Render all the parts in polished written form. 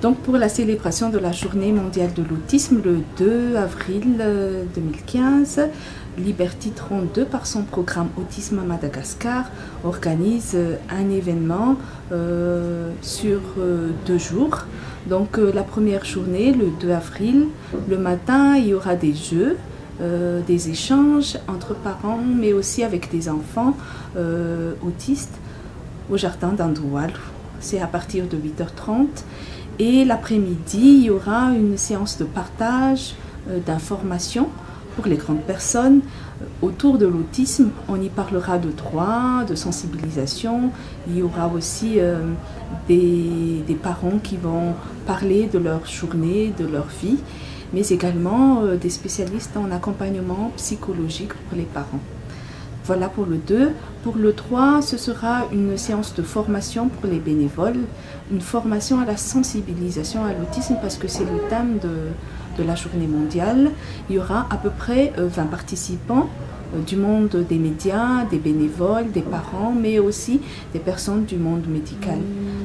Donc pour la célébration de la Journée mondiale de l'autisme, le 2 avril 2015, Liberty 32, par son programme Autisme à Madagascar, organise un événement sur 2 jours. Donc la première journée, le 2 avril, le matin, il y aura des jeux, des échanges entre parents, mais aussi avec des enfants autistes au jardin d'Andoual. C'est à partir de 8h30. Et l'après-midi, il y aura une séance de partage d'informations pour les grandes personnes autour de l'autisme. On y parlera de droits, de sensibilisation. Il y aura aussi des parents qui vont parler de leur journée, de leur vie, mais également des spécialistes en accompagnement psychologique pour les parents. Voilà pour le 2. Pour le 3, ce sera une séance de formation pour les bénévoles, une formation à la sensibilisation à l'autisme parce que c'est le thème de la journée mondiale. Il y aura à peu près 20 participants du monde des médias, des bénévoles, des parents, mais aussi des personnes du monde médical.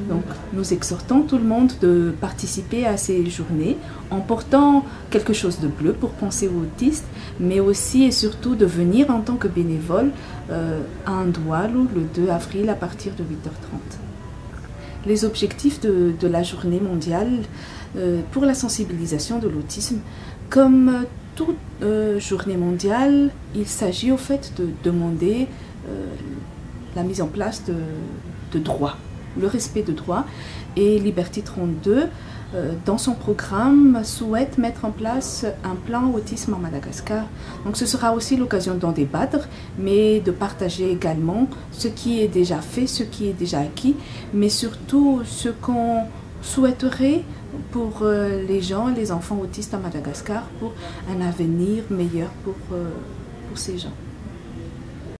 Donc nous exhortons tout le monde de participer à ces journées en portant quelque chose de bleu pour penser aux autistes, mais aussi et surtout de venir en tant que bénévole à Andoualou le 2 avril à partir de 8h30. Les objectifs de la journée mondiale pour la sensibilisation de l'autisme, comme toute journée mondiale, il s'agit au fait de demander la mise en place de droits, le respect de droits. Et Liberty 32, dans son programme, souhaite mettre en place un plan autisme en Madagascar. Donc ce sera aussi l'occasion d'en débattre, mais de partager également ce qui est déjà fait, ce qui est déjà acquis, mais surtout ce qu'on souhaiterait pour les gens, les enfants autistes à Madagascar, pour un avenir meilleur pour ces gens.